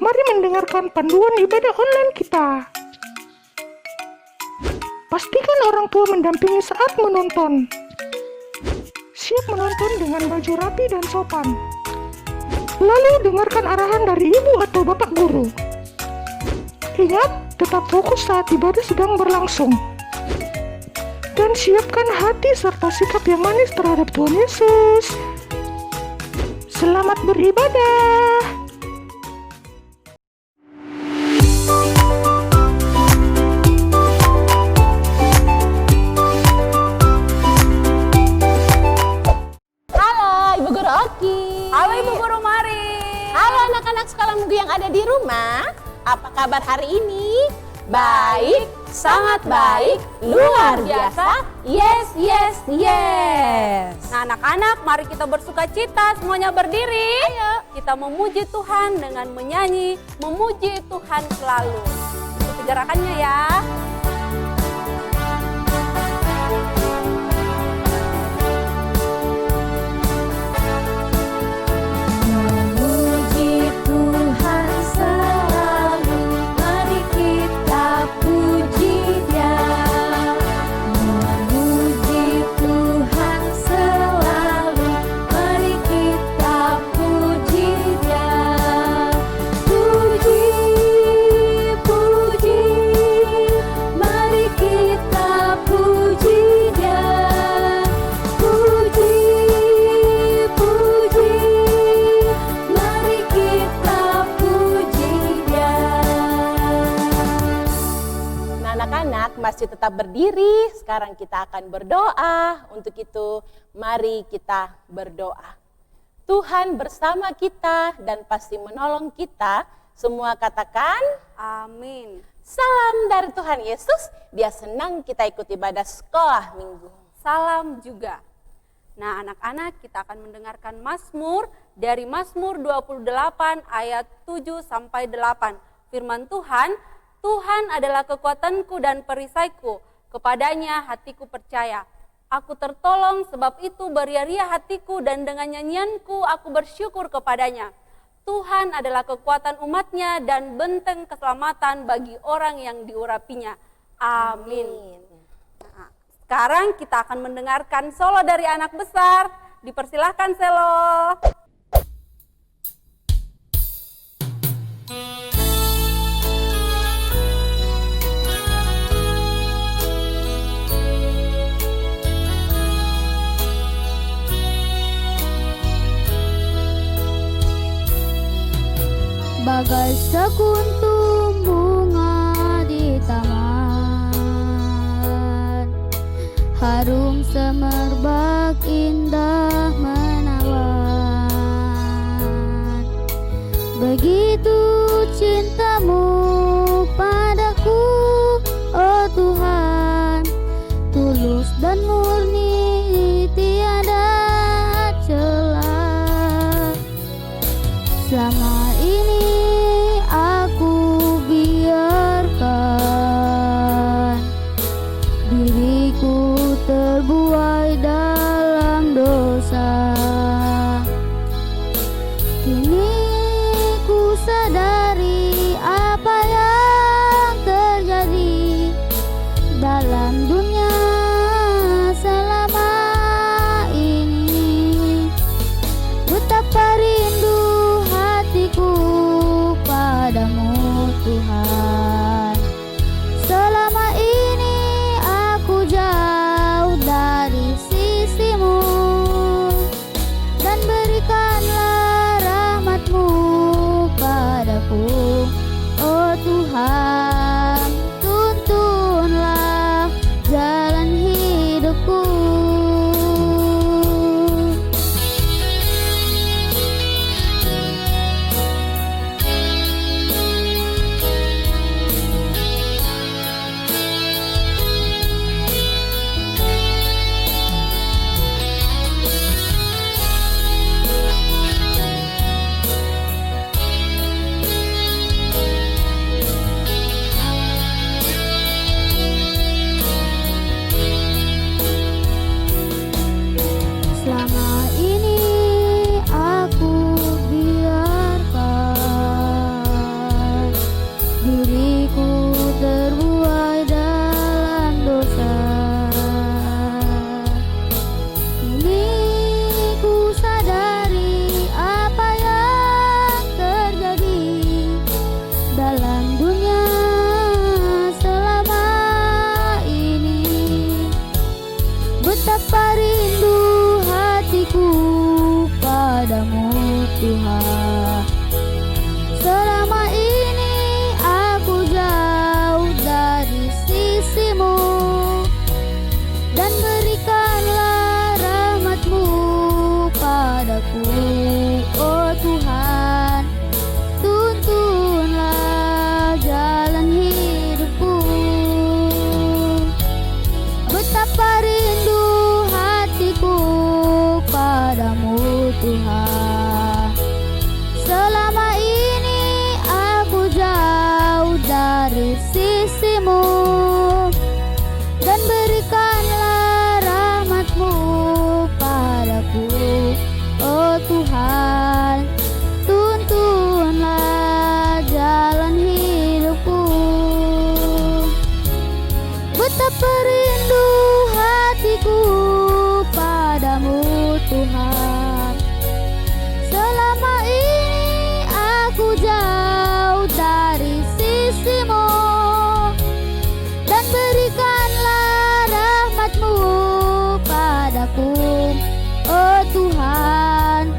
Mari mendengarkan panduan ibadah online kita. Pastikan orang tua mendampingi saat menonton. Siap menonton dengan baju rapi dan sopan. Lalu dengarkan arahan dari ibu atau bapak guru. Ingat, tetap fokus saat ibadah sedang berlangsung. Dan siapkan hati serta sikap yang manis terhadap Tuhan Yesus. Selamat beribadah. Halo Ibu Guru Oki. Halo Ibu Guru Mari. Halo anak-anak sekolah minggu yang ada di rumah. Apa kabar hari ini? Baik, sangat baik, luar biasa. Yes, yes, yes. Nah anak-anak, mari kita bersuka cita, semuanya berdiri. Ayo. Kita memuji Tuhan dengan menyanyi, memuji Tuhan selalu. Ikuti gerakannya ya. Memuji Tuhan selalu, mari kita puji Dia. Memuji Tuhan selalu, mari kita puji Dia. Puji, puji, mari kita puji Dia. Puji, puji, mari kita puji Dia. Nah anak-anak masih tetap berdiri. Sekarang kita akan berdoa. Untuk itu mari kita berdoa. Tuhan bersama kita dan pasti menolong kita. Semua katakan Amin. salam dari Tuhan Yesus. Dia senang kita ikut ibadah sekolah minggu. Salam juga. Nah anak-anak, kita akan mendengarkan Mazmur dari Mazmur 28 ayat 7 sampai 8. Firman Tuhan, Tuhan adalah kekuatanku dan perisaiku, kepadanya hatiku percaya. Aku tertolong, sebab itu beria-ria hatiku dan dengan nyanyianku aku bersyukur kepadanya. Tuhan adalah kekuatan umatnya dan benteng keselamatan bagi orang yang diurapinya. Amin. Nah, sekarang kita akan mendengarkan solo dari anak besar. Dipersilahkan selo. Bagai sekuntum bunga di taman, harum semerbak indah menawan. Begitu cintamu padaku, oh Tuhan, tulus dan murni tiada celah. Selama ini aku biarkan diriku terbuai dalam dosa. Kini ku sadari dalam dunia selama ini. Betapa rindu hatiku padamu Tuhan. Selama ini aku jauh dari sisimu, dan berikanlah rahmat-Mu padaku, oh Tuhan. Tuntunlah jalan hidupku. Betapa rindu hatiku padamu Tuhan. Selama ini aku jauh dari sisimu, dan berikanlah rahmat-Mu padaku, oh Tuhan. Tuntunlah jalan hidupku. Betapa rindu hatiku padamu Tuhan. Selama ini aku jauh dari sisimu, dan berikanlah rahmat-Mu padaku, oh Tuhan.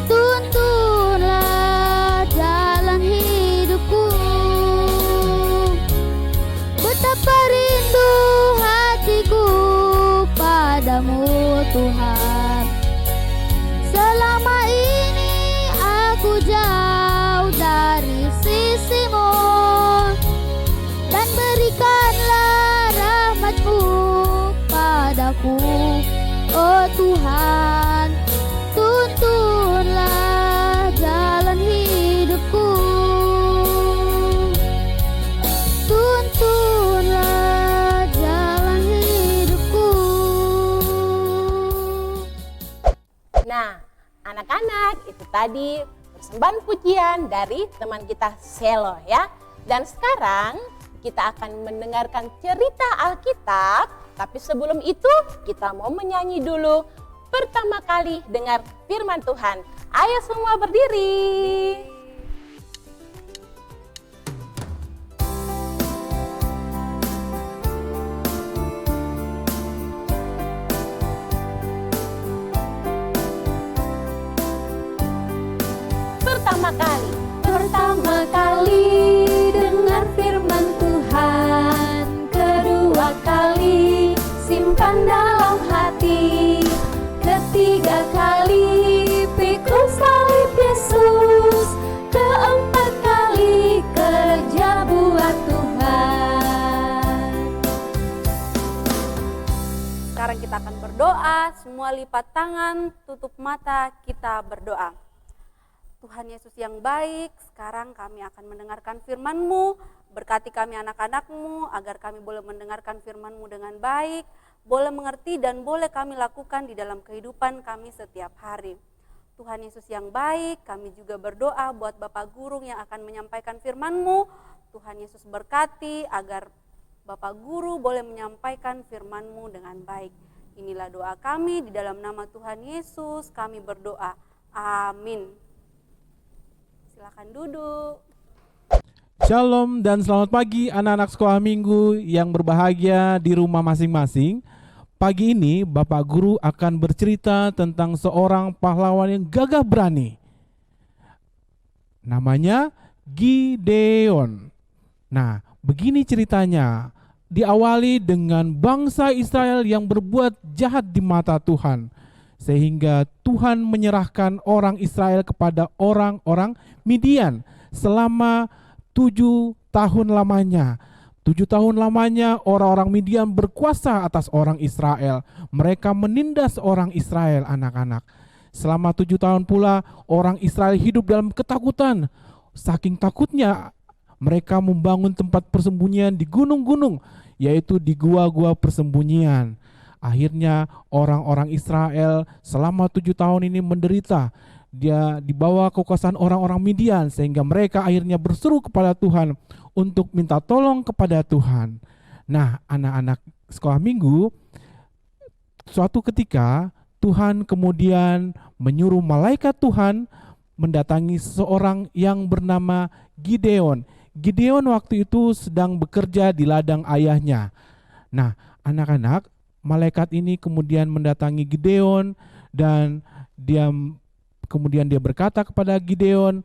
Tuntunlah jalan hidupku. Betapa rindu hatiku padamu Tuhan. Selama ini aku jauh dari sisimu, dan berikanlah rahmat-Mu padaku, oh Tuhan. Tuntunlah jalan hidupku. Tuntunlah jalan hidupku. Nah, anak-anak, itu tadi persembahan pujian dari teman kita Selo ya. Dan sekarang kita akan mendengarkan cerita Alkitab, tapi sebelum itu kita mau menyanyi dulu. Pertama kali dengar firman Tuhan. Ayo semua berdiri. Pertama kali dengar firman Tuhan, kedua kali simpan dalam hati, ketiga kali pikul salib Yesus, keempat kali kerja buat Tuhan. Sekarang kita akan berdoa, semua lipat tangan, tutup mata, kita berdoa. Tuhan Yesus yang baik, sekarang kami akan mendengarkan firman-Mu. Berkati kami anak-anak-Mu, agar kami boleh mendengarkan firman-Mu dengan baik, boleh mengerti dan boleh kami lakukan di dalam kehidupan kami setiap hari. Tuhan Yesus yang baik, kami juga berdoa buat Bapak Guru yang akan menyampaikan firman-Mu. Tuhan Yesus berkati agar Bapak Guru boleh menyampaikan firman-Mu dengan baik. Inilah doa kami, di dalam nama Tuhan Yesus kami berdoa. Amin. Silakan duduk. Shalom dan selamat pagi anak-anak sekolah minggu yang berbahagia di rumah masing-masing. Pagi ini Bapak Guru akan bercerita tentang seorang pahlawan yang gagah berani. Namanya Gideon. Nah, begini ceritanya. Diawali dengan bangsa Israel yang berbuat jahat di mata Tuhan, sehingga Tuhan menyerahkan orang Israel kepada orang-orang Midian selama 7 tahun lamanya. 7 tahun lamanya orang-orang Midian berkuasa atas orang Israel. Mereka menindas orang Israel, anak-anak. Selama 7 tahun pula orang Israel hidup dalam ketakutan. Saking takutnya mereka membangun tempat persembunyian di gunung-gunung, yaitu di gua-gua persembunyian. Akhirnya orang-orang Israel selama 7 tahun ini menderita. Dia dibawa kekuasaan orang-orang Midian, sehingga mereka akhirnya berseru kepada Tuhan untuk minta tolong kepada Tuhan. Nah, anak-anak sekolah minggu, suatu ketika Tuhan kemudian menyuruh malaikat Tuhan mendatangi seseorang yang bernama Gideon. Gideon waktu itu sedang bekerja di ladang ayahnya. Nah, anak-anak, malaikat ini kemudian mendatangi Gideon dan kemudian dia berkata kepada Gideon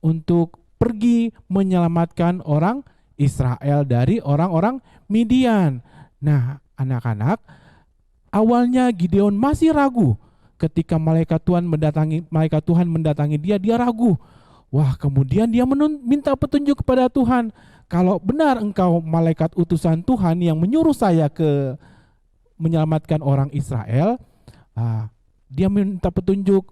untuk pergi menyelamatkan orang Israel dari orang-orang Midian. Nah, anak-anak, awalnya Gideon masih ragu. Ketika malaikat Tuhan mendatangi dia ragu. Wah, kemudian dia minta petunjuk kepada Tuhan. Kalau benar engkau malaikat utusan Tuhan yang menyuruh saya ke menyelamatkan orang Israel, dia minta petunjuk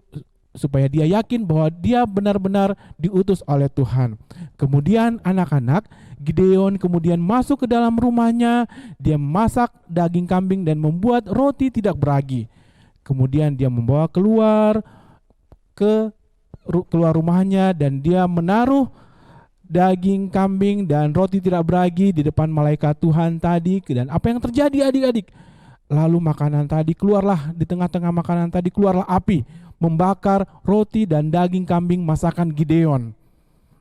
supaya dia yakin bahwa dia benar-benar diutus oleh Tuhan. Kemudian anak-anak, Gideon kemudian masuk ke dalam rumahnya, dia masak daging kambing dan membuat roti tidak beragi. Kemudian dia membawa keluar rumahnya dan dia menaruh daging kambing dan roti tidak beragi di depan malaikat Tuhan tadi. Dan apa yang terjadi adik-adik? Lalu makanan tadi keluarlah, di tengah-tengah makanan tadi keluarlah api membakar roti dan daging kambing masakan Gideon.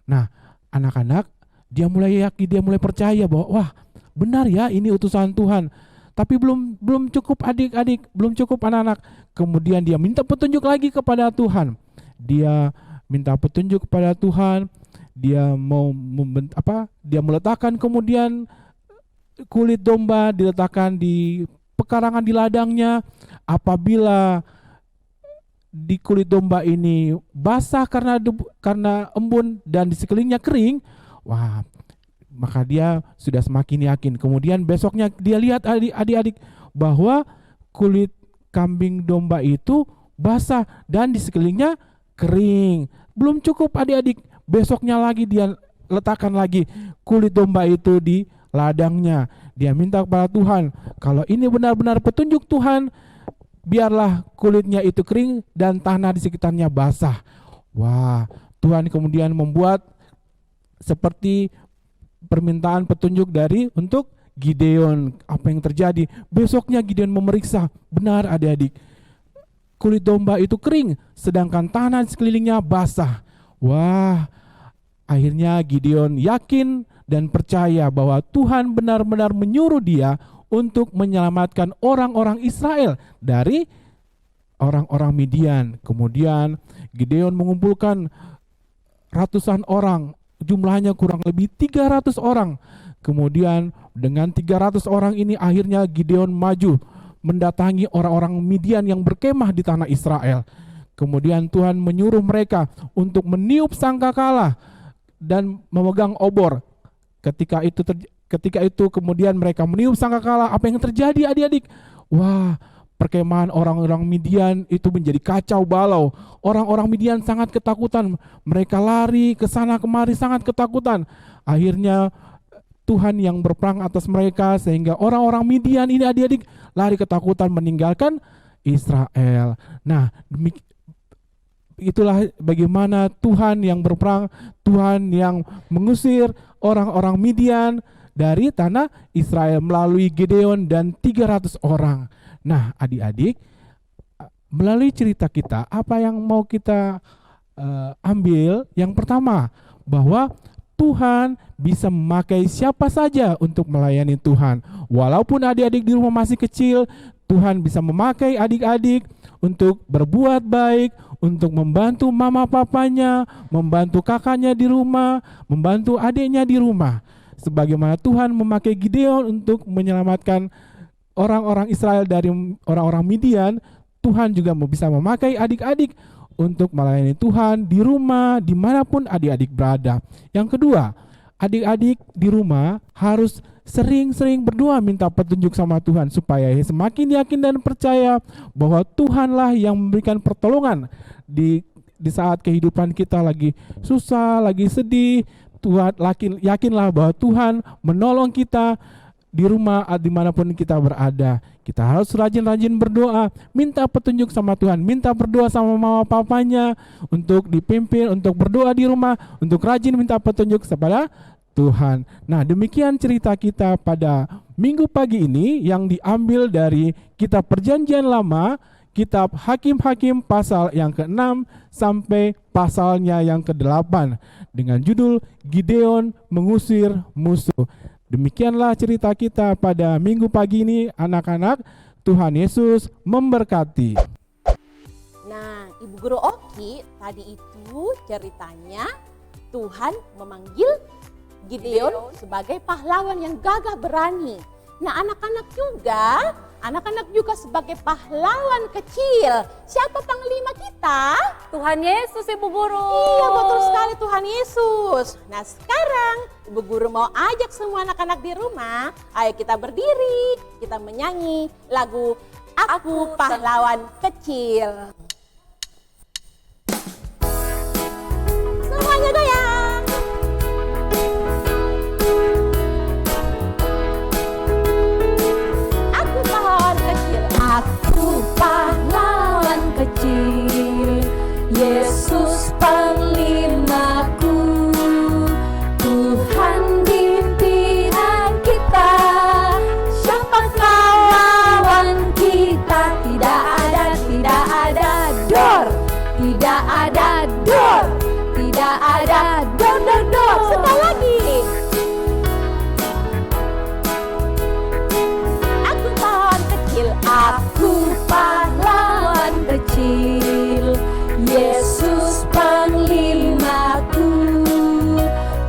Nah, anak-anak, dia mulai yakin, dia mulai percaya bahwa wah, benar ya ini utusan Tuhan. Tapi belum cukup adik-adik, belum cukup anak-anak. Kemudian dia minta petunjuk lagi kepada Tuhan. Dia minta petunjuk kepada Tuhan. Dia dia meletakkan kemudian kulit domba diletakkan di pekarangan di ladangnya. Apabila di kulit domba ini basah karena embun dan di sekelilingnya kering, wah, maka dia sudah semakin yakin. Kemudian besoknya dia lihat adik-adik bahwa kulit kambing domba itu basah dan di sekelilingnya kering. Belum cukup adik-adik, besoknya lagi dia letakkan lagi kulit domba itu di ladangnya. Dia minta kepada Tuhan, kalau ini benar-benar petunjuk Tuhan, biarlah kulitnya itu kering dan tanah di sekitarnya basah. Wah, Tuhan kemudian membuat seperti permintaan petunjuk untuk Gideon. Apa yang terjadi? Besoknya Gideon memeriksa, benar adik-adik, kulit domba itu kering sedangkan tanah di sekelilingnya basah. Wah, akhirnya Gideon yakin dan percaya bahwa Tuhan benar-benar menyuruh dia untuk menyelamatkan orang-orang Israel dari orang-orang Midian. Kemudian Gideon mengumpulkan ratusan orang, jumlahnya kurang lebih 300 orang. Kemudian dengan 300 orang ini akhirnya Gideon maju mendatangi orang-orang Midian yang berkemah di tanah Israel. Kemudian Tuhan menyuruh mereka untuk meniup sangkakala dan memegang obor. Ketika itu kemudian mereka meniup sangkakala, apa yang terjadi adik-adik? Wah, perkemahan orang-orang Midian itu menjadi kacau balau. Orang-orang Midian sangat ketakutan. Mereka lari ke sana kemari sangat ketakutan. Akhirnya Tuhan yang berperang atas mereka sehingga orang-orang Midian ini adik-adik lari ketakutan meninggalkan Israel. Nah, itulah bagaimana Tuhan yang berperang, Tuhan yang mengusir orang-orang Midian dari tanah Israel melalui Gideon dan 300 orang. Nah, adik-adik, melalui cerita kita, apa yang mau kita ambil? Yang pertama, bahwa Tuhan bisa memakai siapa saja untuk melayani Tuhan. Walaupun adik-adik di rumah masih kecil, Tuhan bisa memakai adik-adik untuk berbuat baik, untuk membantu mama papanya, membantu kakaknya di rumah, membantu adiknya di rumah. Sebagaimana Tuhan memakai Gideon untuk menyelamatkan orang-orang Israel dari orang-orang Midian, Tuhan juga bisa memakai adik-adik untuk melayani Tuhan di rumah, dimanapun adik-adik berada. Yang kedua, adik-adik di rumah harus sering-sering berdoa minta petunjuk sama Tuhan supaya semakin yakin dan percaya bahwa Tuhanlah yang memberikan pertolongan di saat kehidupan kita lagi susah, lagi sedih. Tuhan, yakinlah bahwa Tuhan menolong kita di rumah dimanapun kita berada. Kita harus rajin-rajin berdoa, minta petunjuk sama Tuhan, minta berdoa sama mama papanya untuk dipimpin, untuk berdoa di rumah, untuk rajin minta petunjuk kepada Tuhan. Nah, demikian cerita kita pada minggu pagi ini yang diambil dari kitab Perjanjian Lama, kitab Hakim-Hakim pasal yang ke-6 sampai pasalnya yang ke-8 dengan judul Gideon mengusir musuh. Demikianlah cerita kita pada minggu pagi ini anak-anak. Tuhan Yesus memberkati. Nah, Ibu Guru Oki, tadi itu ceritanya Tuhan memanggil Gideon sebagai pahlawan yang gagah berani. Nah, anak-anak juga sebagai pahlawan kecil. Siapa panglima kita? Tuhan Yesus, Ibu Guru. Iya, betul sekali, Tuhan Yesus. Nah, sekarang Ibu Guru mau ajak semua anak-anak di rumah, ayo kita berdiri, kita menyanyi lagu Aku Pahlawan Kecil. Semuanya goyang. Aku pahlawan kecil. Aku pahlawan kecil, Yesus panglimaku, Tuhan pimpinan kita, siapakah lawan kita? Tidak ada dor, tidak ada dor, tidak ada dor. Sekali lagi. Aku pahlawan kecil. Aku pahlawan kecil, Yesus panglimaku,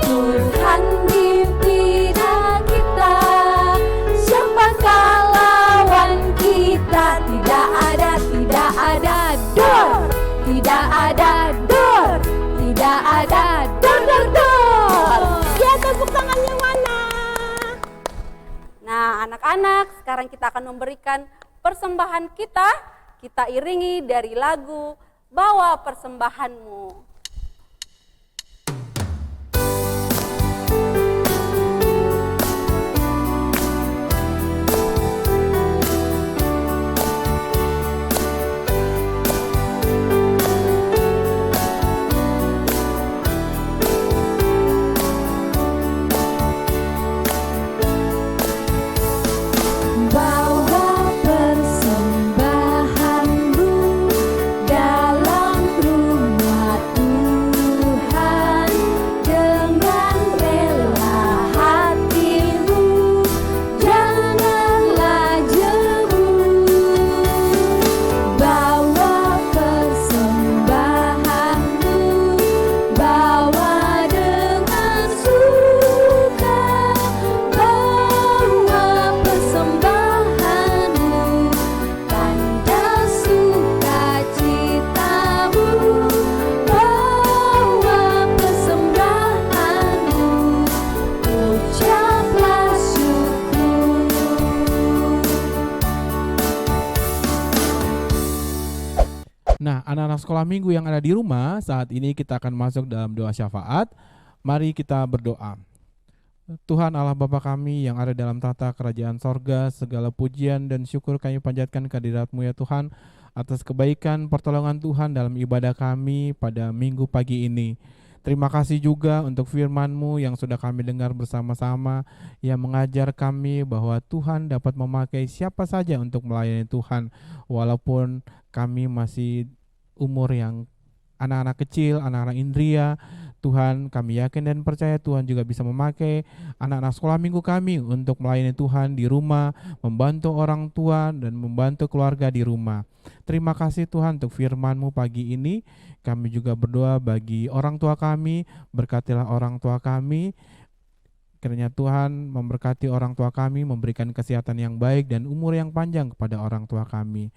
Tuhan pimpinan kita, siapakah lawan kita? Tidak ada dor, tidak ada dor, tidak ada dor. Ya, tepuk tangan yang mana? Nah, anak-anak, sekarang kita akan memberikan persembahan kita. Kita iringi dari lagu Bawa Persembahanmu. Bawa persembahanmu dalam rumah Tuhan, dengan rela hatimu, janganlah jemu. Bawa persembahanmu, bawa dengan suka, bawa persembahanmu, tanda sukacitamu, bawa persembahanmu, ucaplah syukur. Nah, anak-anak sekolah minggu yang ada di rumah, saat ini kita akan masuk dalam doa syafaat. Mari kita berdoa. Tuhan Allah Bapa kami yang ada dalam tata kerajaan sorga, segala pujian dan syukur kami panjatkan kehadirat-Mu ya Tuhan, atas kebaikan pertolongan Tuhan dalam ibadah kami pada minggu pagi ini. Terima kasih juga untuk firman-Mu yang sudah kami dengar bersama-sama, yang mengajar kami bahwa Tuhan dapat memakai siapa saja untuk melayani Tuhan, walaupun kami masih umur yang anak-anak kecil, anak-anak indria. Tuhan, kami yakin dan percaya Tuhan juga bisa memakai anak-anak sekolah minggu kami untuk melayani Tuhan di rumah, membantu orang tua dan membantu keluarga di rumah. Terima kasih Tuhan untuk firman-Mu pagi ini. Kami juga berdoa bagi orang tua kami, berkatilah orang tua kami. Kiranya Tuhan memberkati orang tua kami, memberikan kesehatan yang baik dan umur yang panjang kepada orang tua kami.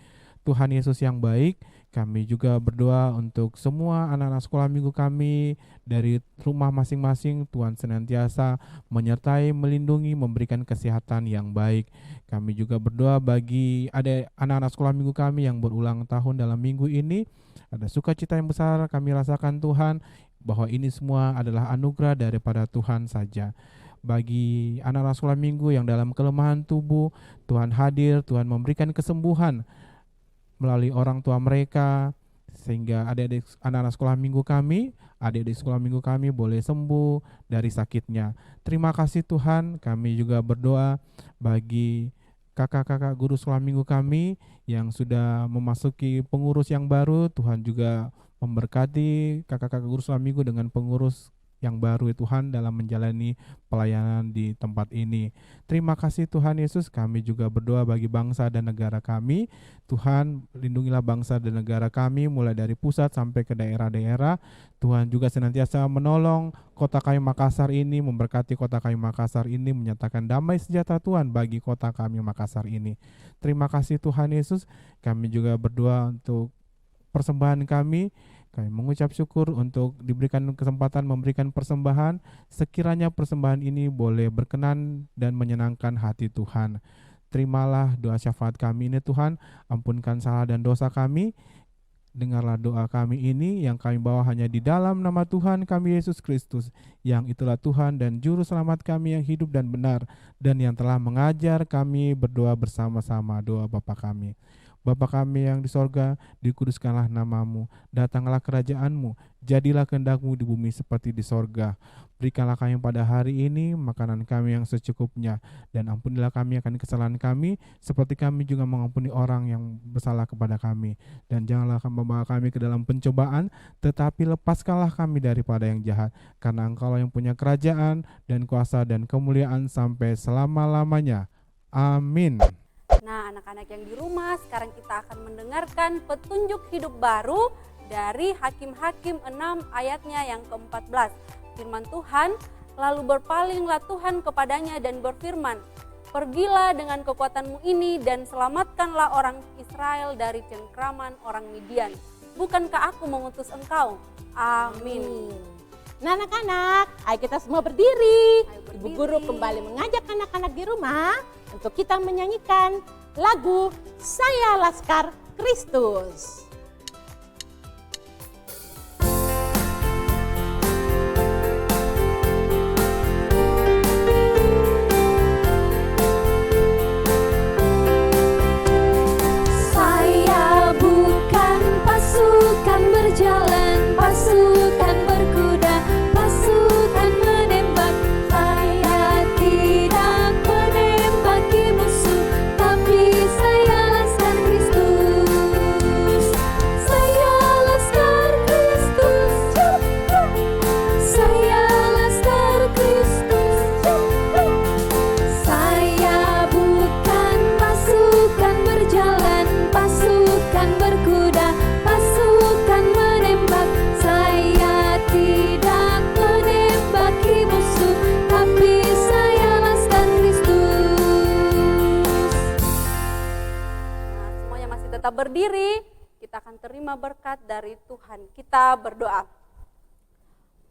Tuhan Yesus yang baik, kami juga berdoa untuk semua anak-anak sekolah minggu kami dari rumah masing-masing. Tuhan senantiasa menyertai, melindungi, memberikan kesehatan yang baik. Kami juga berdoa bagi anak-anak sekolah minggu kami yang berulang tahun dalam minggu ini. Ada sukacita yang besar kami rasakan Tuhan, bahwa ini semua adalah anugerah daripada Tuhan saja. Bagi anak-anak sekolah minggu yang dalam kelemahan tubuh, Tuhan hadir, Tuhan memberikan kesembuhan melalui orang tua mereka, sehingga adik-adik anak-anak sekolah minggu kami, adik-adik sekolah minggu kami boleh sembuh dari sakitnya. Terima kasih Tuhan. Kami juga berdoa bagi kakak-kakak guru sekolah minggu kami yang sudah memasuki pengurus yang baru. Tuhan juga memberkati kakak-kakak guru sekolah minggu dengan pengurus yang baru ya Tuhan dalam menjalani pelayanan di tempat ini. Terima kasih Tuhan Yesus, kami juga berdoa bagi bangsa dan negara kami. Tuhan, lindungilah bangsa dan negara kami mulai dari pusat sampai ke daerah-daerah. Tuhan juga senantiasa menolong kota kami Makassar ini, memberkati kota kami Makassar ini, menyatakan damai sejahtera Tuhan bagi kota kami Makassar ini. Terima kasih Tuhan Yesus, kami juga berdoa untuk persembahan kami. Kami mengucap syukur untuk diberikan kesempatan memberikan persembahan. Sekiranya persembahan ini boleh berkenan dan menyenangkan hati Tuhan. Terimalah doa syafaat kami ini Tuhan. Ampunkan salah dan dosa kami. Dengarlah doa kami ini yang kami bawa hanya di dalam nama Tuhan kami Yesus Kristus. Yang itulah Tuhan dan Juru Selamat kami yang hidup dan benar. Dan yang telah mengajar kami berdoa bersama-sama doa Bapa kami. Bapa kami yang di sorga, dikuduskanlah namamu, datanglah kerajaanmu, jadilah kehendak-Mu di bumi seperti di sorga. Berikanlah kami pada hari ini makanan kami yang secukupnya, dan ampunilah kami akan kesalahan kami, seperti kami juga mengampuni orang yang bersalah kepada kami. Dan janganlah membawa kami ke dalam pencobaan, tetapi lepaskanlah kami daripada yang jahat, karena Engkau yang punya kerajaan dan kuasa dan kemuliaan sampai selama-lamanya. Amin. Nah, anak-anak yang di rumah, sekarang kita akan mendengarkan petunjuk hidup baru dari Hakim-Hakim 6 ayatnya yang ke-14. Firman Tuhan, lalu berpalinglah Tuhan kepadanya dan berfirman, pergilah dengan kekuatanmu ini dan selamatkanlah orang Israel dari cengkraman orang Midian. Bukankah aku mengutus engkau? Amin. Nah anak-anak, ayo kita semua berdiri. Ayo berdiri. Ibu guru kembali mengajak anak-anak di rumah untuk kita menyanyikan lagu Saya Laskar Kristus. Saya bukan pasukan berjalan, pasukan berkuda, pasukan menembak. Saya tidak menembaki musuh, tapi saya laskar Kristus. Saya laskar Kristus. Saya laskar Kristus. Saya bukan pasukan berjalan, pasukan berkuda, pasukan menembak. Saya tidak menembaki musuh, tapi saya laskar Kristus. Nah, semuanya masih tetap berdiri. Kita akan terima berkat dari Tuhan. Kita berdoa.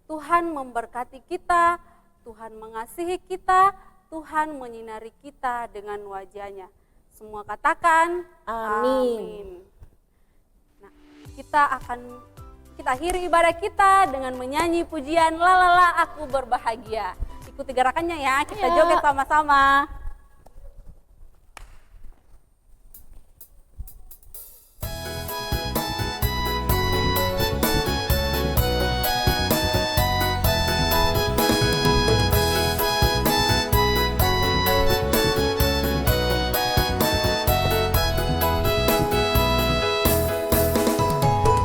Tuhan memberkati kita, Tuhan mengasihi kita, Tuhan menyinari kita dengan wajah-Nya. Semua katakan Amin. Nah, kita akhiri ibadah kita dengan menyanyi pujian lalala aku berbahagia. Ikuti gerakannya ya, kita Ya. joget sama-sama.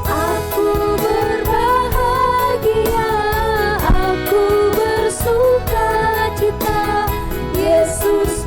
Aku berbahagia, aku bersuka cita, Yesus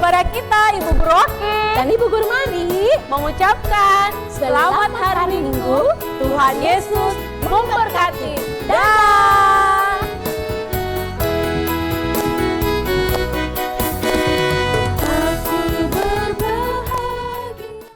kepada kita Ibu Guru Oki Dan Ibu Guru Mari mengucapkan selamat hari Minggu. Tuhan Yesus memberkati.